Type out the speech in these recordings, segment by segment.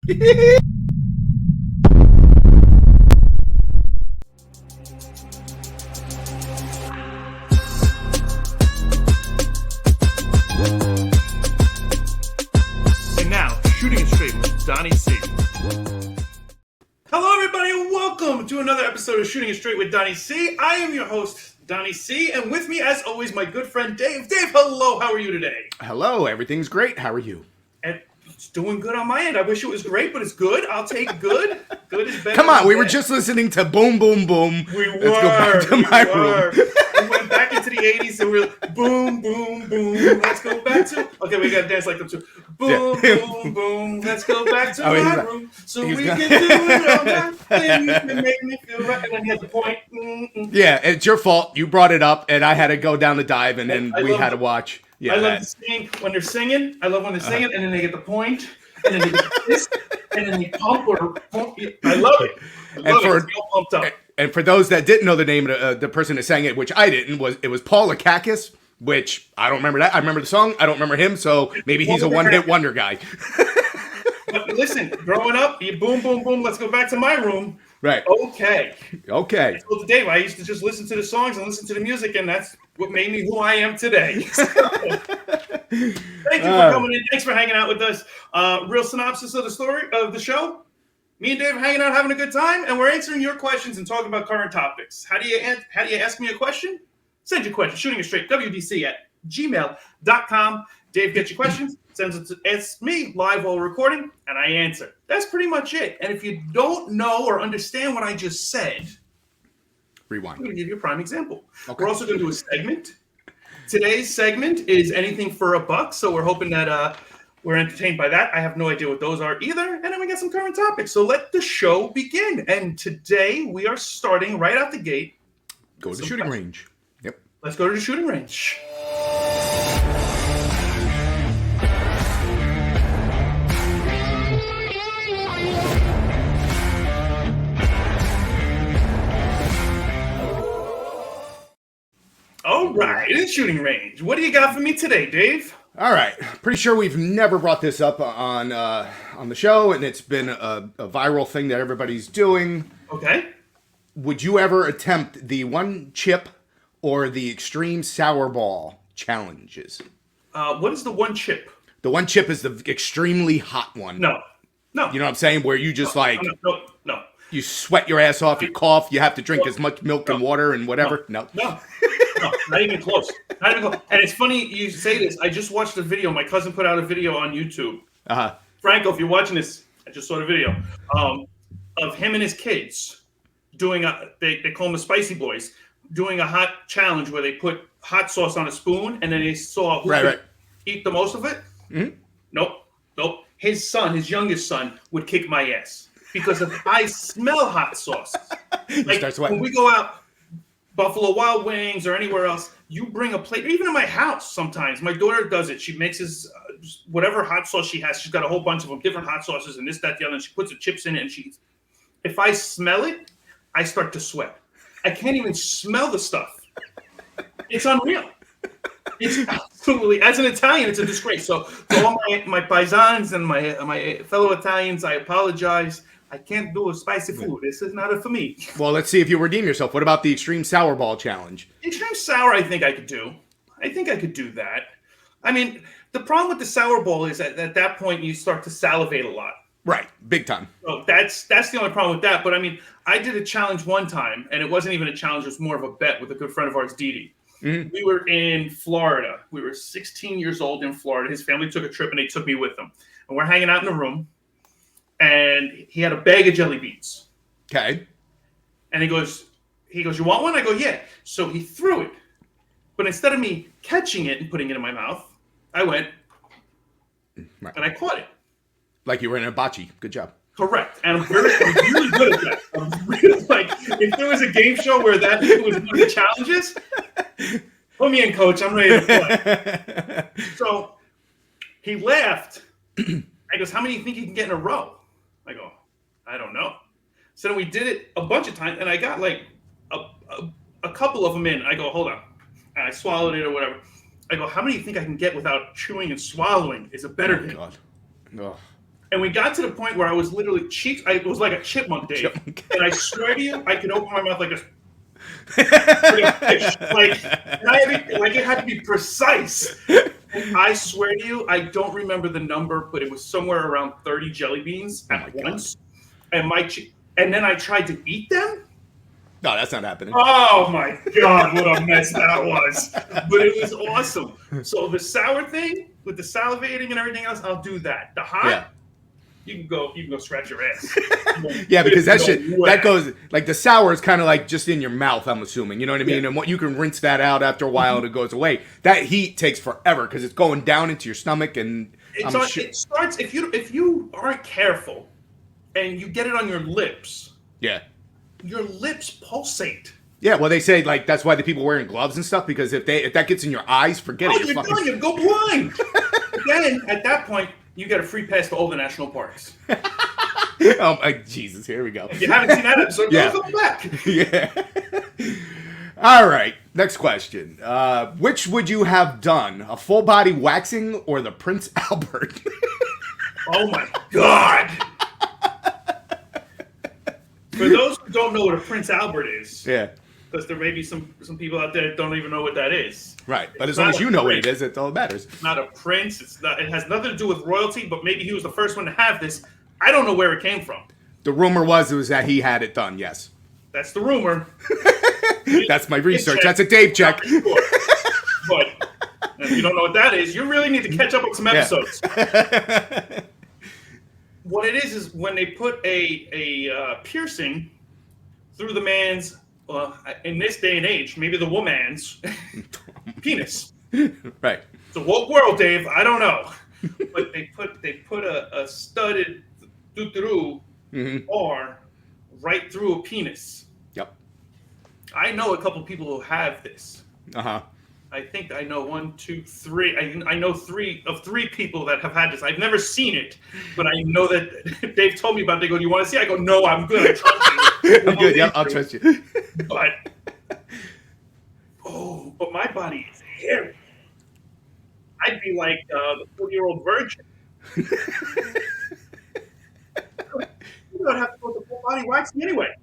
And now, Shooting It Straight with Donnie C. Hello, everybody, and welcome to another episode of Shooting It Straight with Donnie C. I am your host, Donnie C, and with me, as always, my good friend Dave. Dave, hello, how are you today? Hello, everything's great. How are you? And it's doing good on my end. I wish it was great, but it's good. I'll take good. Good is better. Come on, than we were bad. just listening to Boom Boom Boom. Let's go back to my room. We went back into the 80s and we were boom, boom, boom. Let's go back to... Okay, we got to dance like them too. Boom, boom, boom. Let's go back to my room so we can do it all that thing that make me feel right. And then he has a point. Yeah, it's your fault. You brought it up, and I had to go down the dive, and then we had to watch. Yeah, I love to sing when they're singing. I love when they're singing, and then they get the point, and then they get this, and then they pump or pump. I love it. I love it. It's all pumped up. And for those that didn't know the name of the person that sang it, which I didn't, it was Paul Akakis, which I don't remember that. I remember the song. I don't remember him, so maybe he's a one-hit wonder guy. But listen, growing up, you boom, boom, boom, let's go back to my room. Right. Okay. I told Dave I used to just listen to the songs and listen to the music, and that's what made me who I am today. Thank you for coming in. Thanks for hanging out with us. Real synopsis of the story of the show. Me and Dave are hanging out, having a good time, and we're answering your questions and talking about current topics. How do you ask me a question? Send your question, shootingitstraightwdc@gmail.com. Dave gets your questions, sends it to ask me live while recording, and I answer. That's pretty much it. And if you don't know or understand what I just said, Rewind. I'm going to give you a prime example. Okay. We're also going to do a segment. Today's segment is anything for a buck, so we're hoping that we're entertained by that. I have no idea what those are either. And then we got some current topics. So let the show begin. And today we are starting right out the gate. Go to the shooting range. Yep. Let's go to the shooting range. All right, it's shooting range. What do you got for me today, Dave? All right. Pretty sure we've never brought this up on the show, and it's been a viral thing that everybody's doing. Okay. Would you ever attempt the one chip or the extreme sour ball challenges? What is the one chip? The one chip is the extremely hot one. No. You know what I'm saying? Where you just No. You sweat your ass off, you cough, you have to drink as much milk and water and whatever. No, not even close. And it's funny you say this. I just watched a video. My cousin put out a video on YouTube. Franco, if you're watching this, I just saw the video of him and his kids doing they call them the Spicy Boys, doing a hot challenge where they put hot sauce on a spoon and then they saw who could eat the most of it. Mm-hmm. Nope. His youngest son, would kick my ass. Because if I smell hot sauce, like when we go out, Buffalo Wild Wings or anywhere else, you bring a plate. Even in my house, sometimes my daughter does it. She makes whatever hot sauce she has. She's got a whole bunch of them, different hot sauces, and this, that, the other. And she puts the chips in it, and if I smell it, I start to sweat. I can't even smell the stuff. It's unreal. It's absolutely, as an Italian, it's a disgrace. So to all my paisans and my fellow Italians, I apologize. I can't do a spicy food. This is not for me. Well, let's see if you redeem yourself. What about the extreme sour ball challenge? Extreme sour, I think I could do. I think I could do that. I mean, the problem with the sour ball is that at that point you start to salivate a lot. Right, big time. So that's the only problem with that. But I mean, I did a challenge one time, and it wasn't even a challenge. It was more of a bet with a good friend of ours, Didi. Mm-hmm. We were in Florida. We were 16 years old in Florida. His family took a trip, and they took me with them. And we're hanging out in a room. And he had a bag of jelly beans. Okay. And he goes, you want one? I go, yeah. So he threw it. But instead of me catching it and putting it in my mouth, I went and I caught it. Like you were in a bocce. Good job. Correct. And I'm really good at that. I'm really, if there was a game show where that was one of the challenges, put me in, coach. I'm ready to play. So he laughed. I goes, how many do you think you can get in a row? I go, I don't know. So then we did it a bunch of times, and I got like a couple of them in. I go, hold on. And I swallowed it or whatever. I go, how many do you think I can get without chewing and swallowing? Is a better game. God. Oh. And we got to the point where I was literally it was like a chipmunk, Dave. And I swear to you, I could open my mouth like a fish. Like it had to be precise. And I swear to you, I don't remember the number, but it was somewhere around 30 jelly beans at once. And and then I tried to eat them. No, that's not happening. Oh my God, what a mess that was. But it was awesome. So the sour thing with the salivating and everything else, I'll do that. The hot, you can go scratch your ass. Yeah, because that goes like the sour is kind of like just in your mouth, I'm assuming. You know what I mean? And what you can rinse that out after a while and it goes away. That heat takes forever because it's going down into your stomach and it starts if you aren't careful and you get it on your lips. Yeah. Your lips pulsate. Yeah, well, they say like that's why the people wearing gloves and stuff because if that gets in your eyes, forget it. You're done. You go blind. Then at that point, you get a free pass to all the national parks. Oh my Jesus! Here we go. If you haven't seen that episode, go back. Yeah. All right. Next question. Which would you have done? A full body waxing or the Prince Albert? Oh my God. For those who don't know what a Prince Albert is, because there may be some people out there that don't even know what that is. Right, but as long as you know what it is, it's all that matters. It's not a prince. It has nothing to do with royalty, but maybe he was the first one to have this. I don't know where it came from. The rumor was that he had it done, yes. That's the rumor. That's my research. That's a Dave check. But if you don't know what that is, you really need to catch up on some episodes. What it is when they put a piercing through the man's, in this day and age, maybe the woman's penis. Right. It's a woke world, Dave. I don't know, but they put a studded through bar right through a penis. Yep. I know a couple people who have this. I think I know 1, 2, 3. I know three people that have had this. I've never seen it, but I know that Dave told me about it. They go, "Do you want to see?" I go, "No, I'm good. I trust you." I'm good. Yeah, I'll trust you. But but my body is hairy. I'd be like the 40-year-old virgin. You don't have to go to full body waxing anyway.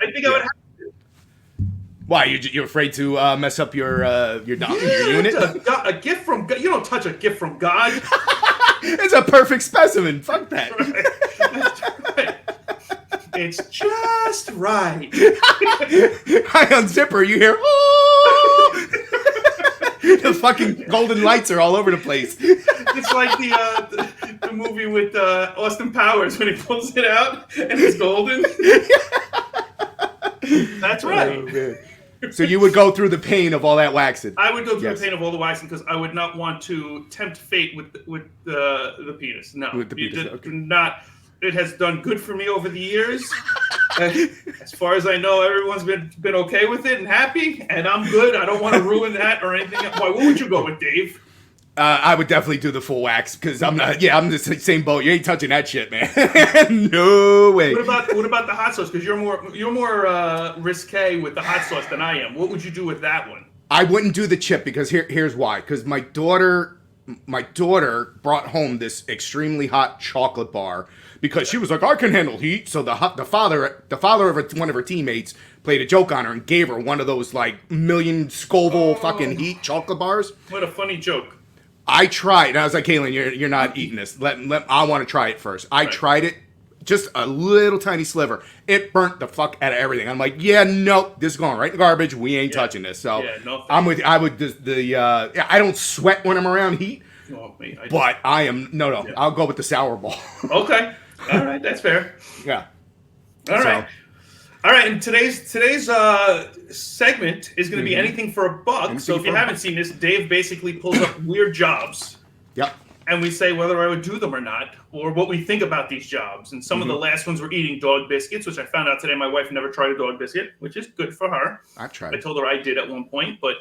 I think I would have. Why you're afraid to mess up your unit? A gift from God. You don't touch a gift from God. It's a perfect specimen. Fuck that. Right. It's just right. I unzip her. You hear? Oh! The fucking golden lights are all over the place. It's like the movie with Austin Powers when he pulls it out and it's golden. That's right. Oh, man. So you would go through the pain of all that waxing? I would go through the pain of all the waxing because I would not want to tempt fate with the penis. No, with the penis, do not. It has done good for me over the years. As far as I know, everyone's been okay with it and happy, and I'm good. I don't want to ruin that or anything. Why? What would you go with, Dave? I would definitely do the full wax because I'm not. Yeah, I'm the same boat. You ain't touching that shit, man. No way. What about the hot sauce? Because you're more risque with the hot sauce than I am. What would you do with that one? I wouldn't do the chip because here's why. Because my daughter brought home this extremely hot chocolate bar because she was like, I can handle heat. So the father of one of her teammates played a joke on her and gave her one of those like million Scoville fucking heat chocolate bars. What a funny joke. I tried, and I was like, Kaylin, you're not eating this. I want to try it first. I tried it, just a little tiny sliver. It burnt the fuck out of everything. I'm like, yeah, no, this is going right in the garbage. We ain't touching this. So I'm with you. I would I don't sweat when I'm around heat, but I am no. Yeah. I'll go with the sour ball. Okay, all right, that's fair. Yeah. All right, and today's segment is going to be anything for a buck. So if you haven't seen this, Dave basically pulls up weird jobs. Yep. And we say whether I would do them or not, or what we think about these jobs. And some of the last ones were eating dog biscuits, which I found out today my wife never tried a dog biscuit, which is good for her. I've tried. I told her I did at one point, but,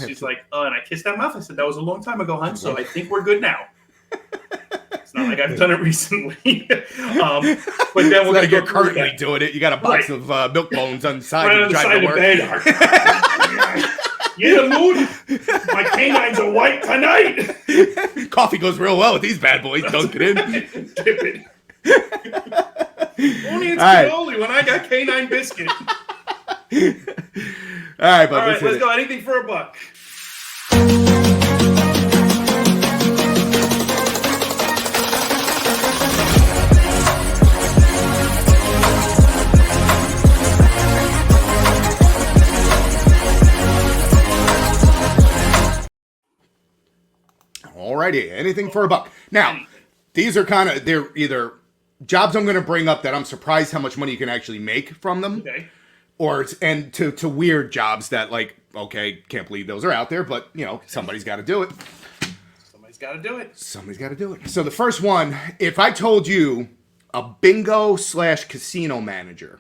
she's like, oh, and I kissed that mouth. I said, that was a long time ago, hon, so I think we're good now. It's not like I've done it recently. But then we're going to get currently doing it. You got a box of milk bones on the side. Right on the side of the bed. You in the mood? My canines are white tonight. Coffee goes real well with these bad boys. Dunk it in. Dip it. Only it's cannoli when I got canine biscuit. All right, but let's go. Anything for a buck. Alrighty, anything for a buck. Now, these are they're either jobs I'm going to bring up that I'm surprised how much money you can actually make from them. Okay. And to weird jobs that, like, okay, can't believe those are out there, but, you know, somebody's got to do it. Somebody's got to do it. Somebody's got to do it. So the first one, if I told you a bingo/casino manager,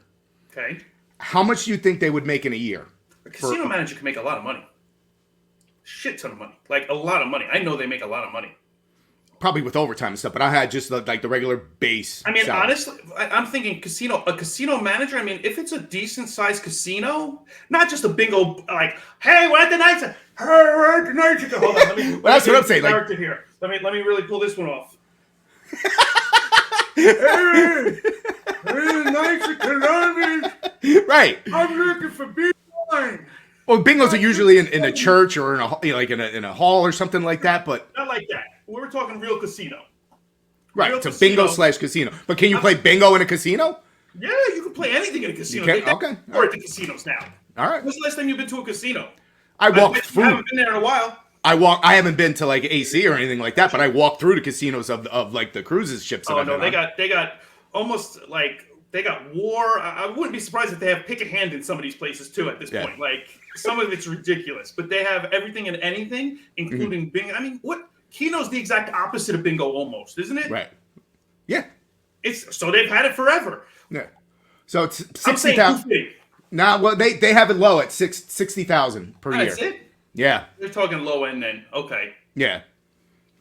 okay, how much do you think they would make in a year? A casino manager can make a lot of money. Shit ton of money. Like, a lot of money. I know they make a lot of money. Probably with overtime and stuff, but I had just the regular base. I mean, honestly, I'm thinking a casino manager. I mean, if it's a decent sized casino, not just a bingo, like, hey, we're at the night. Hey, we're at the night. Hold on, let me. Well, that's what I'm saying. Like, here. Let me really pull this one off. Hey, right. I'm looking for B-line. Well, bingos are usually in a church or in a hall or something like that, but not like that. We're talking real casino. Right, real it's a bingo/casino. But can you play bingo in a casino? Yeah, you can play anything in a casino. You can? Okay. Or at the casinos now. All right. When's the last time you've been to a casino? I walked through. I haven't been there in a while. I haven't been to like AC or anything like that, but I walked through the casinos of like the cruises ships. Oh no, they got almost like they got war. I wouldn't be surprised if they have pick a hand in some of these places too at this point. Like some of it's ridiculous, but they have everything and anything, including bingo. I mean, what? Keno's the exact opposite of bingo almost, isn't it? Right. Yeah. So they've had it forever. Yeah. So it's 60,000. Nah, well they have it low at 60,000 per year. That's it? Yeah. They're talking low end then. Okay. Yeah.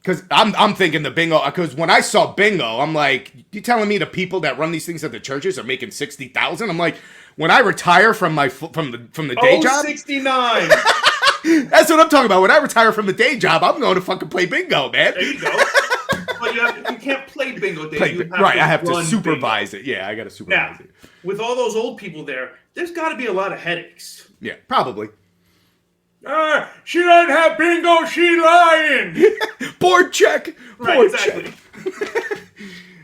Because I'm thinking the bingo, because when I saw bingo, I'm like, you telling me the people that run these things at the churches are making 60,000? I'm like, when I retire from the day job, 69. That's what I'm talking about. When I retire from the day job, I'm going to fucking play bingo, man. There you go. But you can't play bingo, Dave. I have to supervise bingo. It. Yeah, I got to supervise it. With all those old people there's got to be a lot of headaches. Yeah, probably. She doesn't have bingo. She lying. Board check. Right, Board exactly. Check.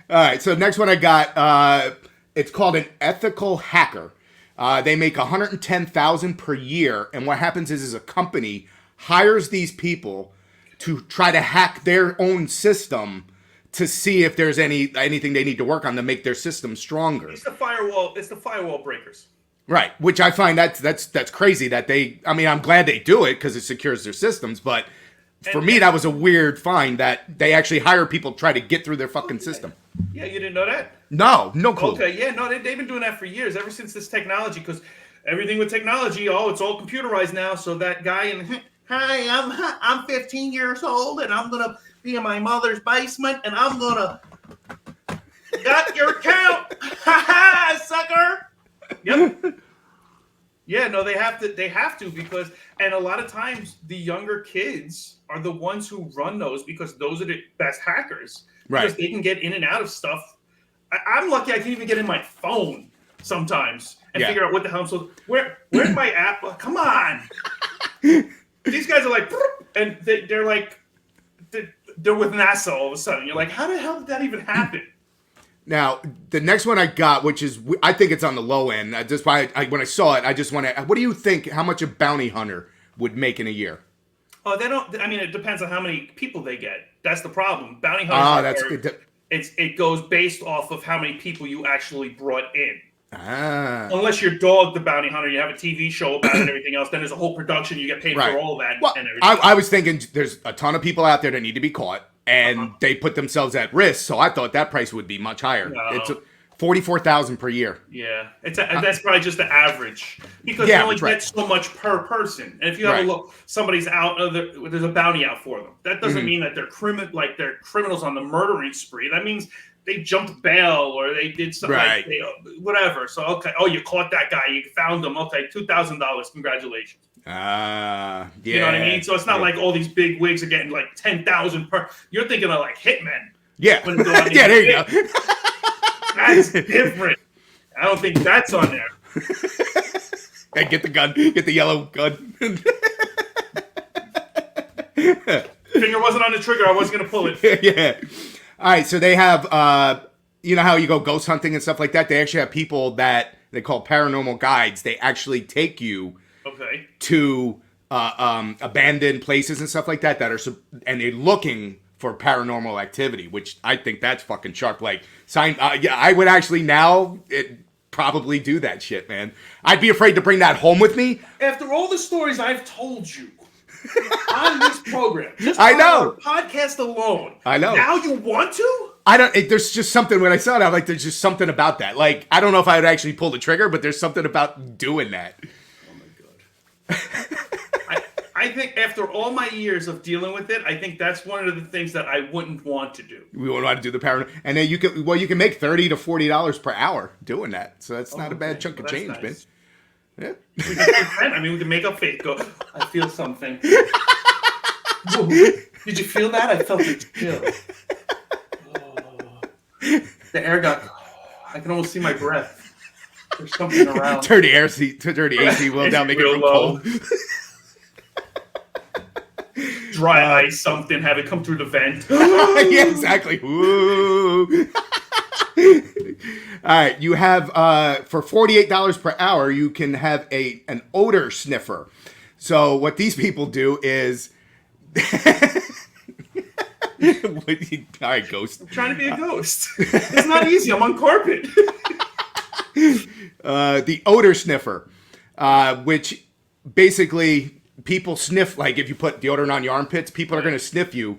All right, so next one I got, it's called an ethical hacker. They make $110,000 per year, and what happens is a company hires these people to try to hack their own system to see if there's anything they need to work on to make their system stronger. It's the firewall breakers. Right, which I find that's crazy that I'm glad they do it because it secures their systems, but for me that was a weird find that they actually hire people to try to get through their fucking system. Yeah, you didn't know that? No clue. Okay, yeah, no, they've been doing that for years, ever since this technology, because everything with technology, it's all computerized now, so that guy hi, I'm 15 years old, and I'm going to be in my mother's basement, and I'm going to got your account, ha sucker. Yep. Yeah, no, they have to because, and a lot of times the younger kids are the ones who run those because those are the best hackers. Right. Because they can get in and out of stuff. I'm lucky I can even get in my phone sometimes and figure out what the hell I'm supposed to. Where's my app? Oh, come on. These guys are like, and they're like, they're with NASA all of a sudden. You're like, how the hell did that even happen? Now, the next one I got, which is, I think it's on the low end. Just when I saw it, I just want to, what do you think, how much a bounty hunter would make in a year? Oh, they don't, I mean, it depends on how many people they get. That's the problem. Bounty hunters, it goes based off of how many people you actually brought in. Unless you're Dog the Bounty Hunter, you have a TV show about it and everything else, then there's a whole production, you get paid for all that and everything. I was thinking there's a ton of people out there that need to be caught. And they put themselves at risk, so I thought that price would be much higher. No. It's $44,000 per year. Yeah, that's probably just the average because you only get so much per person. And if you have a look, somebody's out, there's a bounty out for them. That doesn't mean that they're criminals on the murdering spree. That means they jumped bail or they did something, whatever. So you caught that guy, you found him. Okay, $2,000, congratulations. Yeah. You know what I mean? So it's not like all these big wigs are getting like 10,000 per. You're thinking of like hitmen. Yeah. Yeah, there you go. That's different. I don't think that's on there. Hey, get the gun. Get the yellow gun. Finger wasn't on the trigger. I wasn't going to pull it. Yeah. All right. So they have, you know how you go ghost hunting and stuff like that? They actually have people that they call paranormal guides. They actually take you to abandoned places and stuff like that and they're looking for paranormal activity, which I think that's fucking sharp. Like, yeah, I would actually probably do that shit, man. I'd be afraid to bring that home with me. After all the stories I've told you on this program, just I know, our podcast alone. I know. Now you want to? There's just something when I saw it, I'm like, there's just something about that. Like, I don't know if I would actually pull the trigger, but there's something about doing that. Oh my God. I think after all my years of dealing with it, I think that's one of the things that I wouldn't want to do. We wouldn't want to do the paranormal. And then you can make $30 to $40 per hour doing that. So that's not a bad chunk of change, nice. Man. Yeah. We can make a fake go, I feel something. Whoa. Did you feel that? I felt it chill. Oh. The air got, I can almost see my breath. There's something around. Turn the AC well down, make it real cold. Dry ice something, have it come through the vent. Yeah, exactly. Ooh. All right, you have for $48 per hour, you can have an odor sniffer. So what these people do is, all right, ghost. I'm trying to be a ghost. It's not easy. I'm on carpet. The odor sniffer, which basically. People sniff, like if you put deodorant on your armpits, people are going to sniff you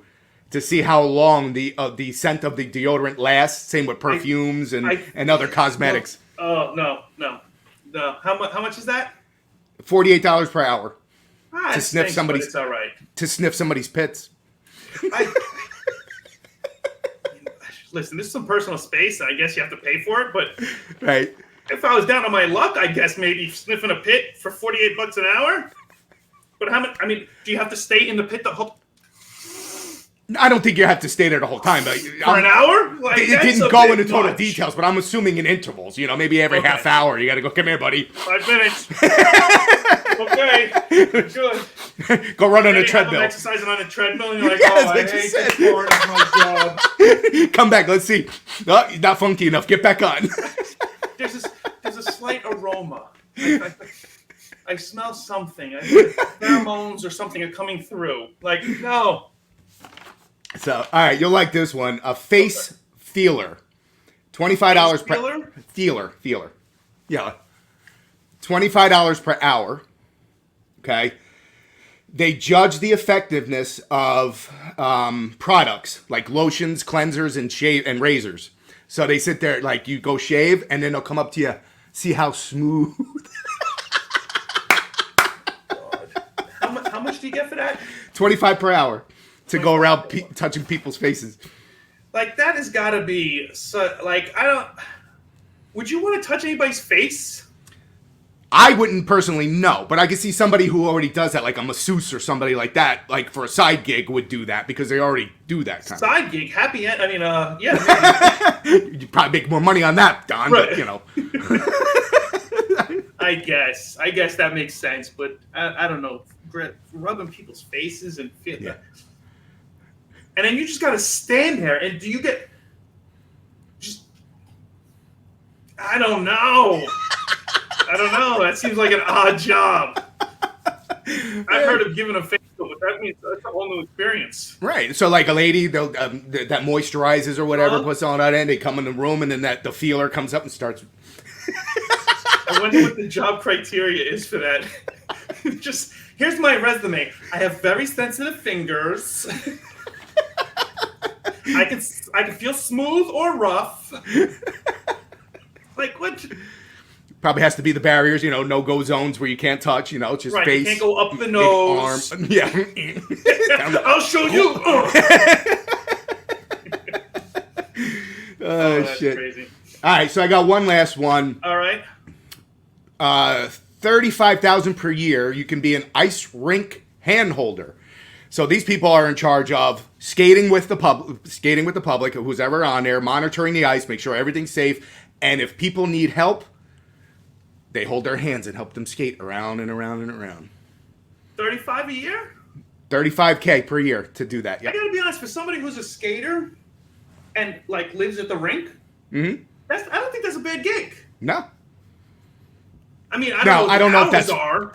to see how long the scent of the deodorant lasts. Same with perfumes and other cosmetics. No. How much is that? $48 per hour to sniff somebody's. It's all right. To sniff somebody's pits. Listen, this is some personal space, and I guess you have to pay for it. But right, if I was down on my luck, I guess maybe sniffing a pit for $48 an hour. But how much? I mean, do you have to stay in the pit the whole? I don't think you have to stay there the whole time. But for an hour? Like, it didn't go into total details, but I'm assuming in intervals. You know, maybe every half hour you got to go. Come here, buddy. 5 minutes. Okay, good. Go run on a treadmill. I'm exercising on a treadmill, and you're like, I hate this part of my job. Come back. Let's see. Oh, not funky enough. Get back on. There's a slight aroma. I smell something. Pheromones or something are coming through. Like, no. So, all right, you'll like this one. A face feeler. $25 per... Feeler. Yeah. $25 per hour. Okay. They judge the effectiveness of products like lotions, cleansers, and razors. So they sit there, like, you go shave, and then they'll come up to you, see how smooth... How much do you get for that? $25 per hour to go around touching people's faces. Like, that has got to be would you want to touch anybody's face? I wouldn't personally, no, but I could see somebody who already does that, like a masseuse or somebody like that, like for a side gig would do that because they already do that kind of side gig, happy end. I mean, yeah. You'd probably make more money on that, Don, right. But you know. I guess that makes sense, but I don't know. Rubbing people's faces and feel that. And then you just got to stand there, and do you get just... I don't know. That seems like an odd job. I've heard of giving a facial, but that means that's a whole new experience. Right. So like a lady that moisturizes or whatever, puts on that end, they come in the room, and then the feeler comes up and starts... I wonder what the job criteria is for that. Just, here's my resume. I have very sensitive fingers. I can feel smooth or rough. Like, what? Probably has to be the barriers, no-go zones where you can't touch, just right, face. You can't go up the nose. Arm. Yeah. I'll show you. Oh, that's shit. Crazy. All right, so I got one last one. All right. $35,000 per year, you can be an ice rink hand holder. So these people are in charge of skating with the public, who's ever on there, monitoring the ice, make sure everything's safe. And if people need help, they hold their hands and help them skate around and around and around. 35 a year? $35K per year to do that. Yep. I gotta be honest, for somebody who's a skater and like lives at the rink, I don't think that's a bad gig. No. I mean, I don't know if that's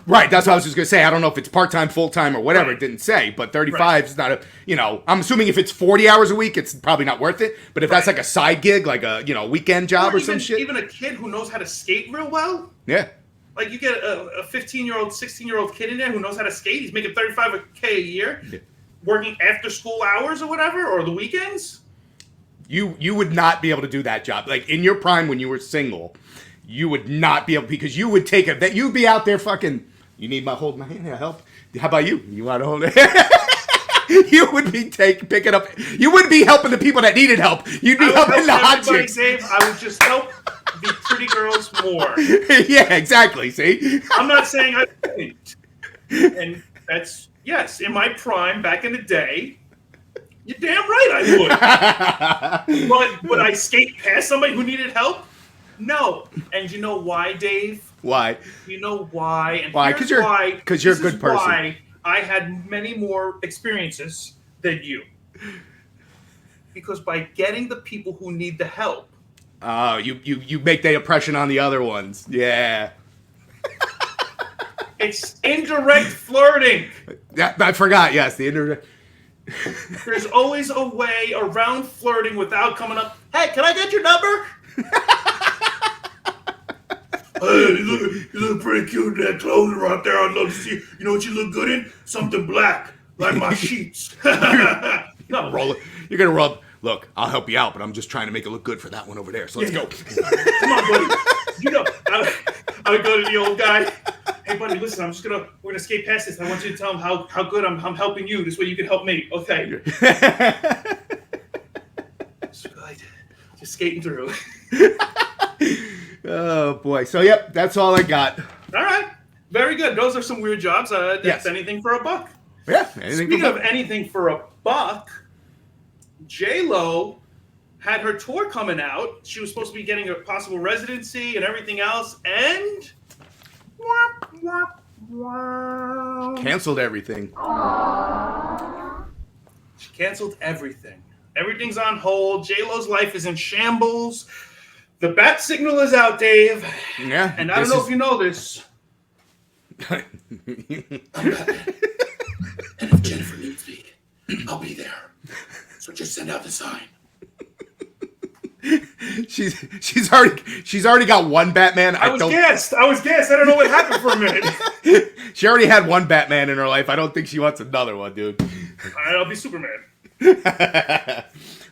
right. That's what I was just gonna say. I don't know if it's part-time, full-time, or whatever. Right. It didn't say, but 35 is not I'm assuming if it's 40 hours a week, it's probably not worth it. But if that's like a side gig, like a weekend job or some shit, even a kid who knows how to skate real well, yeah. Like you get a 15-year-old, 16-year-old kid in there who knows how to skate. He's making $35K a year, working after school hours or whatever, or the weekends. You would not be able to do that job. Like in your prime when you were single. You would not be able, because you would take it. That you'd be out there fucking. You need hold my hand. Help. How about you? You want to hold it? You would be picking up. You wouldn't be helping the people that needed help. You'd be helping the hot chicks. Dave, I would just help the pretty girls more. Yeah, exactly. See, I'm not saying I didn't. And that's yes. In my prime, back in the day, you're damn right I would. But would I skate past somebody who needed help? No. And you know why, Dave? Why? You know why? And why? Because you're a good person. Why I had many more experiences than you. Because by getting the people who need the help. Oh, you make the impression on the other ones. Yeah. It's indirect flirting. Yeah, I forgot. Yes, the indirect. There's always a way around flirting without coming up. Hey, can I get your number? Hey, you look pretty cute in that clothing right there. I'd love to see. You know what you look good in? Something black, like my sheets. No, roll it. You're gonna rub. Look, I'll help you out, but I'm just trying to make it look good for that one over there. So let's go. Come on, buddy. You know, I would go to the old guy. Hey, buddy, listen. We're gonna skate past this. I want you to tell him how good I'm helping you. This way you can help me. Okay. Just skating through. Oh boy. So yep, that's all I got. All right. Very good. Those are some weird jobs. That's yes. Anything for a buck. Yeah. Speaking of anything for a buck, J-Lo had her tour coming out. She was supposed to be getting a possible residency and everything else, and canceled everything. She canceled everything. Everything's on hold. J-Lo's life is in shambles. The bat signal is out, Dave. Yeah. And I don't know if you know this. And if Jennifer needs me, I'll be there. So just send out the sign. She's already got one Batman. I was gassed. I don't know what happened for a minute. She already had one Batman in her life. I don't think she wants another one, dude. I'll be Superman.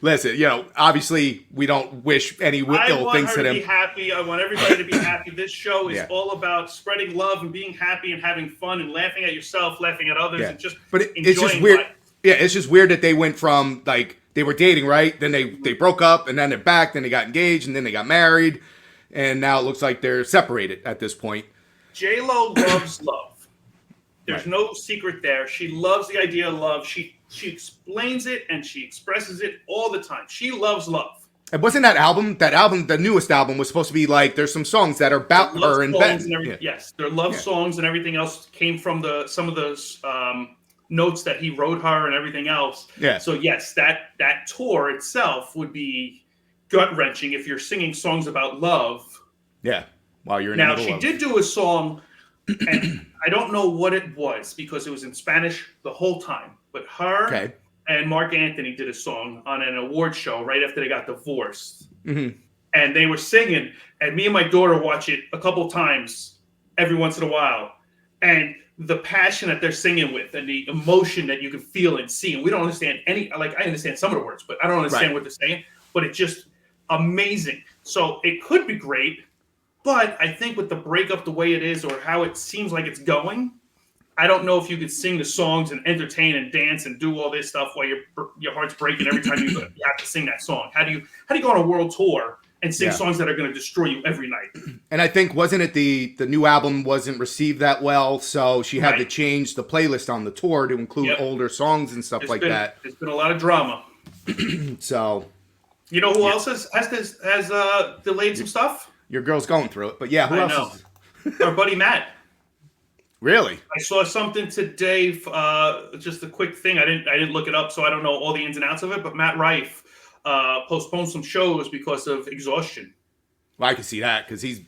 Listen, obviously we don't wish any ill things to them. I want her to be happy. I want everybody to be happy. This show is all about spreading love and being happy and having fun and laughing at yourself, laughing at others, and just it's just weird. Life. Yeah, it's just weird that they went from like they were dating, right? Then they broke up, and then they're back. Then they got engaged, and then they got married, and now it looks like they're separated at this point. J-Lo loves love. There's no secret there. She loves the idea of love. She explains it and she expresses it all the time. She loves love. And wasn't that album, the newest album was supposed to be like, there's some songs that are about her and Ben. Yes, their love songs and everything else came from some of those notes that he wrote her and everything else. Yeah. So yes, that tour itself would be gut-wrenching if you're singing songs about love. Yeah, while you're in the middle of. Now, she did do a song, and I don't know what it was because it was in Spanish the whole time. But her and Mark Anthony did a song on an award show right after they got divorced. Mm-hmm. And they were singing, and me and my daughter watch it a couple times every once in a while. And the passion that they're singing with and the emotion that you can feel and see. And we don't understand I understand some of the words, but I don't understand what they're saying. But it's just amazing. So it could be great. But I think with the breakup the way it is or how it seems like it's going, I don't know if you could sing the songs and entertain and dance and do all this stuff while your heart's breaking every time you have to sing that song. How do you go on a world tour and sing songs that are going to destroy you every night. And I think, wasn't it the new album wasn't received that well, so she had to change the playlist on the tour to include older songs and stuff that. There's been a lot of drama. So, you know who else has delayed some stuff? Your girl's going through it, but yeah, who else? Our buddy Matt. Really? I saw something today. Just a quick thing. I didn't look it up, so I don't know all the ins and outs of it. But Matt Rife postponed some shows because of exhaustion. Well, I can see that because he's.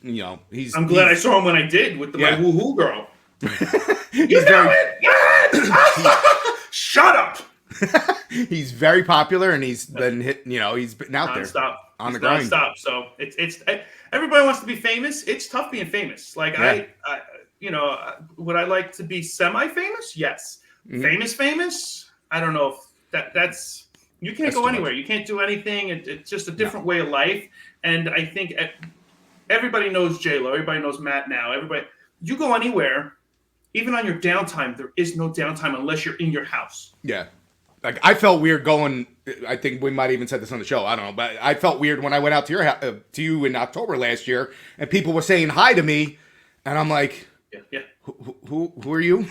I'm glad I saw him when I did with my woohoo girl. You know it? Yes! Shut up. He's very popular, and he's been hit. He's been out there on the grind. Stop. So it's everybody wants to be famous. It's tough being famous. Like I would I like to be semi-famous? Yes. Mm-hmm. Famous? I don't know if that's you can't go anywhere. You can't do anything. It's just a different way of life. And I think everybody knows J-Lo. Everybody knows Matt now. You go anywhere, even on your downtime, there is no downtime unless you're in your house. Yeah. Like, I felt weird going. I think we might even said this on the show. I don't know, but I felt weird when I went out to you in October last year, and people were saying hi to me, and I'm like, yeah. Who are you?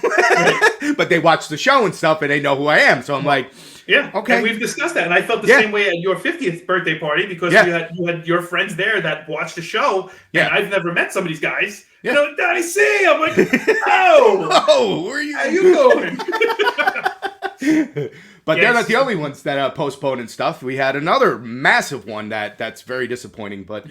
But they watch the show and stuff, and they know who I am. So I'm like, yeah, okay. And we've discussed that, and I felt the same way at your 50th birthday party because you had your friends there that watched the show. And I've never met some of these guys. Yeah. Daddy C. I'm like, oh, who are you? How you going? But they're not the only ones that postponed and stuff. We had another massive one that's very disappointing. But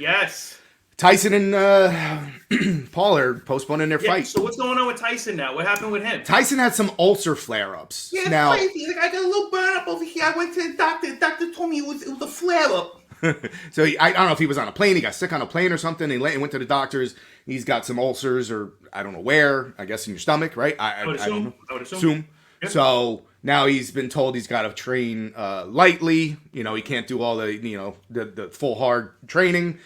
Tyson and Paul are postponing their fight. So what's going on with Tyson now? What happened with him? Tyson had some ulcer flare-ups. Yeah, now, crazy. Like, I got a little burn up over here. I went to the doctor. The doctor told me it was a flare-up. So I don't know if he was on a plane. He got sick on a plane or something. He went to the doctors. He's got some ulcers, or I don't know where. I guess in your stomach, right? I would assume. Yep. So now he's been told he's got to train lightly. He can't do all the the full hard training.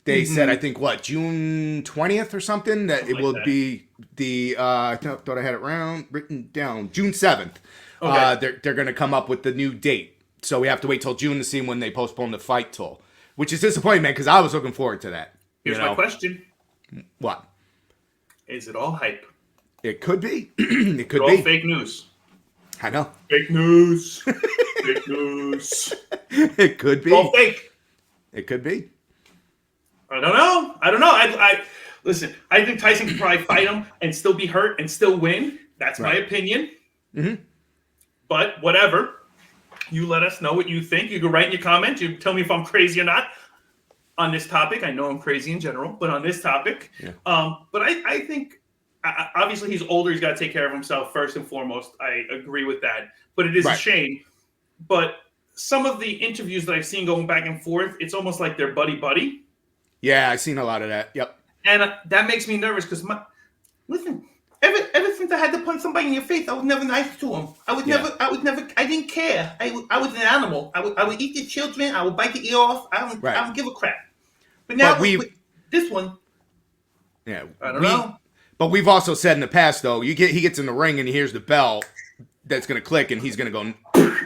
They said, I think, June 20th or something, that it will be the, I thought I had it written down, June 7th. Okay. They're going to come up with the new date. So we have to wait till June to see when they postpone the fight till, which is disappointing, man, because I was looking forward to that. Here's my question. What? Is it all hype? It could be. It could all be. Fake news. I know. Fake news. Fake news. It could be. All fake. It could be. I don't know. I listen. I think Tyson could probably fight him and still be hurt and still win. That's my opinion. Mm-hmm. But whatever. You let us know what you think. You can write in your comments. You tell me if I'm crazy or not on this topic. I know I'm crazy in general, but on this topic, but I think obviously he's older. He's got to take care of himself first and foremost. I agree with that. But it is a shame. But some of the interviews that I've seen going back and forth, it's almost like they're buddy. Yeah, I've seen a lot of that. Yep. And that makes me nervous because, listen, ever since I had to punch somebody in your face, I was never nice to him. I didn't care. I was an animal. I would eat your children. I would bite your ear off. I don't give a crap. But now with this one, I don't know. But we've also said in the past, though, he gets in the ring and he hears the bell that's going to click and he's going to go.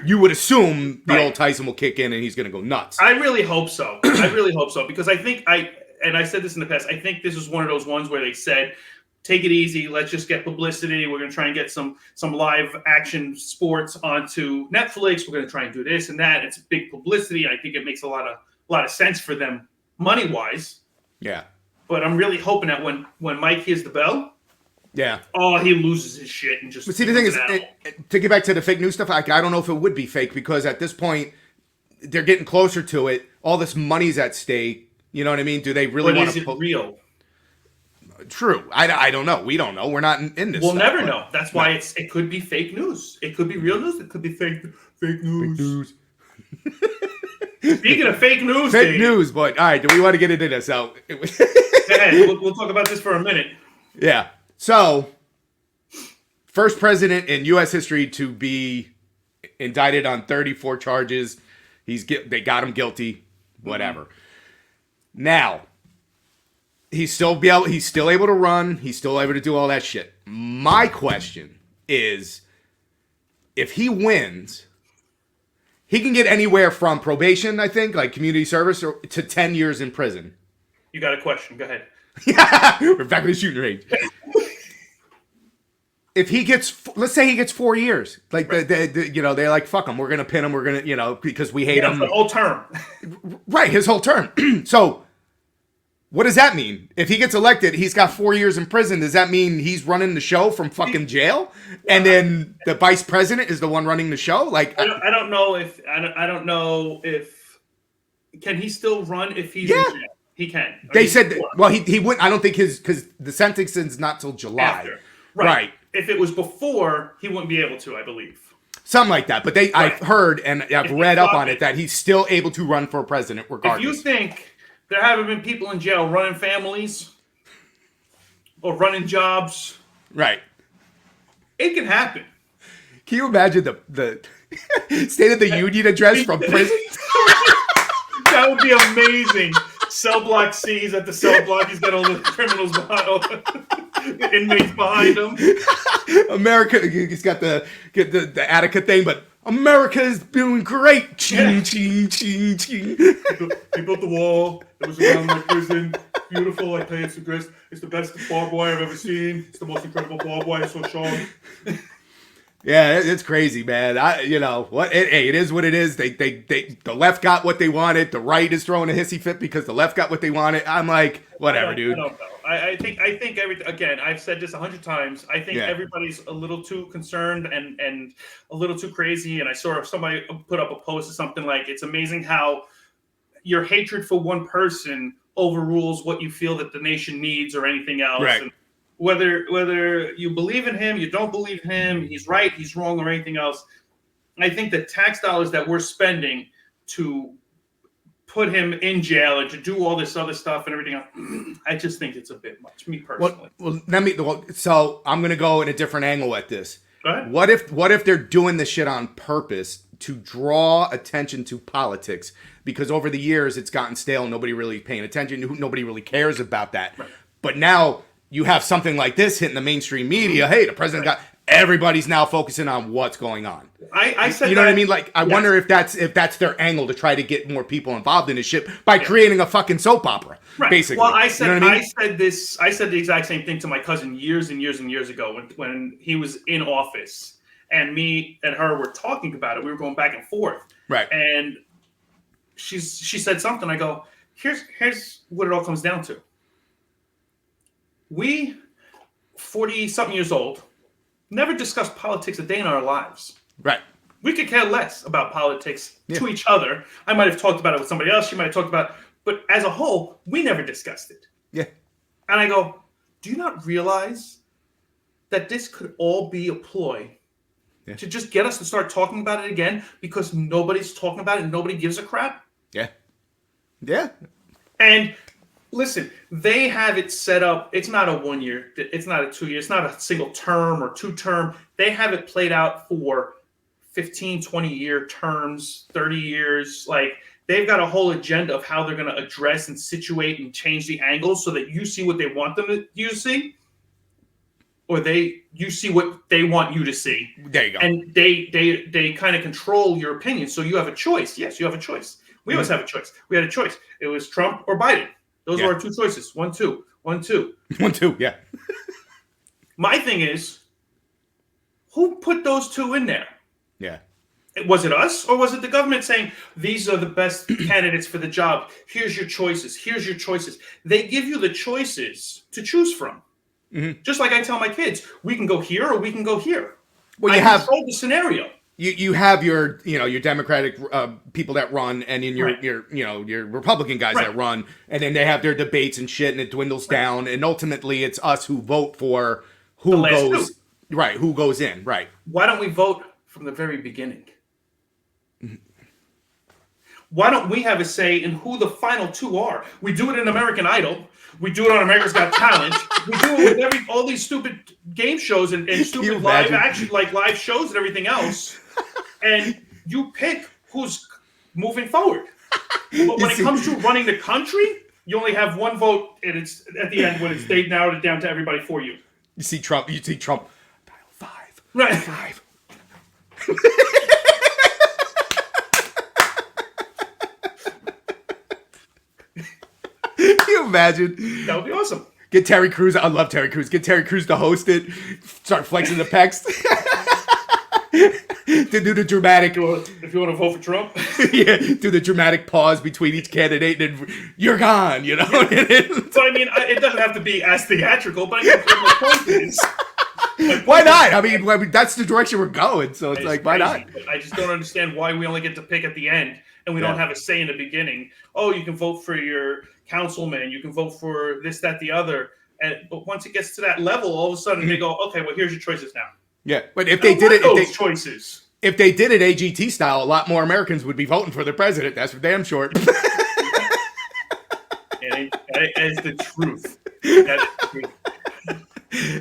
You would assume the old Tyson will kick in and he's going to go nuts. I really hope so. Because I think I said this in the past, I think this is one of those ones where they said, take it easy. Let's just get publicity. We're going to try and get some live action sports onto Netflix. We're going to try and do this and that. It's big publicity. I think it makes a lot of sense for them money wise. Yeah. But I'm really hoping that when Mike hears the bell, he loses his shit and just. But see, the thing is, to get back to the fake news stuff, I don't know if it would be fake because at this point they're getting closer to it. All this money's at stake. You know what I mean? Do they really want to? Is it real? True. I don't know. We don't know. We're not in this. We'll never know. That's why it could be fake news. It could be real news. It could be fake news. Speaking of fake news, fake news, but all right. Do we want to get into this? So, we'll talk about this for a minute. Yeah. So, first president in U.S. history to be indicted on 34 charges. They got him guilty. Whatever. Mm-hmm. Now, he's still able to run. He's still able to do all that shit. My question is, if he wins, He can get anywhere from probation, I think, like community service, to 10 years in prison. You got a question? Go ahead. We're back to the shooting range. If he gets, let's say he gets 4 years, like they're like, fuck him, we're gonna pin him, we're gonna, because we hate him. The whole term. Right, his whole term. So, what does that mean? If he gets elected, he's got 4 years in prison. Does that mean he's running the show from fucking jail, and then the vice president is the one running the show? Like, I don't know if can he still run if he's in jail? He can. They said, well, he wouldn't. I don't think because the sentencing's not till July. After. Right. If it was before, he wouldn't be able to, I believe. Something like that. But I've heard and I've read up on it that he's still able to run for president regardless. If you think there haven't been people in jail running families or running jobs, right, it can happen. Can you imagine the State of the Union address from prison? That would be amazing. Cell block C, he's at the cell block. He's got all the criminals behind, all the inmates behind him. America, he's got the Attica thing, but America is doing great. Ching, ching, ching, ching. He built the wall. It was around my prison. Beautiful. I tell you, it's the best barbed wire I've ever seen. It's the most incredible barbed wire. So strong. Yeah, it's crazy, man. It is what it is. The left got what they wanted. The right is throwing a hissy fit because the left got what they wanted. I'm like, whatever, dude. I don't know. I think everything. Again, I've said this 100 times. I think everybody's a little too concerned and a little too crazy. And I saw somebody put up a post or something like, it's amazing how your hatred for one person overrules what you feel that the nation needs or anything else. Right. And whether you believe in him, you don't believe in him, he's right, he's wrong, or anything else, I think the tax dollars that we're spending to put him in jail and to do all this other stuff and everything else, I just think it's a bit much, me personally. So I'm going to go in a different angle at this. Go ahead. What if they're doing this shit on purpose to draw attention to politics? Because over the years, it's gotten stale. Nobody really paying attention. Nobody really cares about that. Right. But now you have something like this hitting the mainstream media. Hey, the president got... Everybody's now focusing on what's going on. I said, you know what I mean? Like, I wonder if that's their angle to try to get more people involved in this shit by creating a fucking soap opera, basically. Well, I said the exact same thing to my cousin years and years and years ago when he was in office, and me and her were talking about it. We were going back and forth, right? And she said something. I go, here's what it all comes down to. We, 40-something years old, never discussed politics a day in our lives. Right. We could care less about politics to each other. I might have talked about it with somebody else. She might have talked about it. But as a whole, we never discussed it. Yeah. And I go, do you not realize that this could all be a ploy to just get us to start talking about it again because nobody's talking about it and nobody gives a crap? Yeah. Yeah. And listen, they have it set up. It's not a 1 year. It's not a 2 year. It's not a single term or two term. They have it played out for 15, 20-year terms, 30 years. Like, they've got a whole agenda of how they're going to address and situate and change the angles so that you see what they want you to see, or you see what they want you to see. There you go. And they kind of control your opinion. So you have a choice. Yes, you have a choice. We always have a choice. We had a choice. It was Trump or Biden. Those were our two choices. 1, 2. 1, 2. 1, 2, yeah. My thing is, who put those two in there? Yeah. Was it us, or was it the government saying, these are the best candidates for the job? Here's your choices. Here's your choices. They give you the choices to choose from. Mm-hmm. Just like I tell my kids, we can go here or we can go here. Well, I control the scenario. You have your Democratic people that run, and in your Republican guys that run, and then they have their debates and shit, and it dwindles down, and ultimately it's us who vote for who goes who goes in, right? Why don't we vote from the very beginning? Why don't we have a say in who the final two are? We do it in American Idol. We do it on America's Got Talent. We do it with all these stupid game shows and stupid live action, like live shows and everything else. And you pick who's moving forward. But when it comes to running the country, you only have one vote, and it's at the end when they narrowed it down to everybody for you. You see Trump. Dial 5. Right. 5. Can you imagine? That would be awesome. Get Terry Crews. I love Terry Crews. Get Terry Crews to host it. Start flexing the pecs. To do the dramatic. If you want to vote for Trump. Yeah, do the dramatic pause between each candidate and you're gone, you know? So, I mean, it doesn't have to be as theatrical, but I mean, my point is. Why not? I mean, that's the direction we're going, so it's like, why not? I just don't understand why we only get to pick at the end and we don't have a say in the beginning. Oh, you can vote for your councilman, you can vote for this, that, the other. But once it gets to that level, all of a sudden they go, okay, well, here's your choices now. Yeah, but if they did it, choices. If they did it AGT style, a lot more Americans would be voting for their president. That's for damn sure. That is the truth.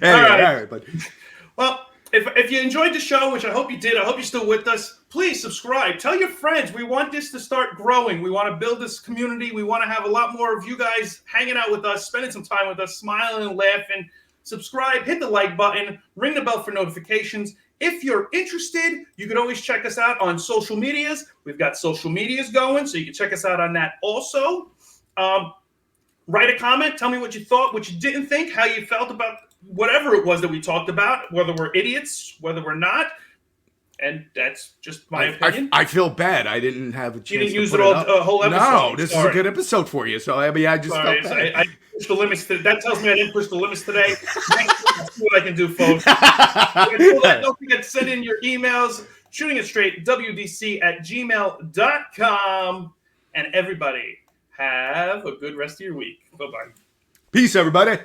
All right, but well, if you enjoyed the show, which I hope you did, I hope you're still with us. Please subscribe. Tell your friends. We want this to start growing. We want to build this community. We want to have a lot more of you guys hanging out with us, spending some time with us, smiling and laughing. Subscribe, hit the like button, ring the bell for notifications. If you're interested, you can always check us out on social medias. We've got social medias going, so you can check us out on that also. Write a comment. Tell me what you thought, what you didn't think, how you felt about whatever it was that we talked about, whether we're idiots, whether we're not. And that's just my opinion. I feel bad. I didn't have a chance. You didn't use it all a whole episode. No, this is a good episode for you. So I mean, I just felt bad. I pushed the limits. That tells me I didn't push the limits today. Let's see what I can do, folks. Don't forget to send in your emails. Shoottingitstraightwdc@gmail.com. And everybody, have a good rest of your week. Bye-bye. Peace, everybody.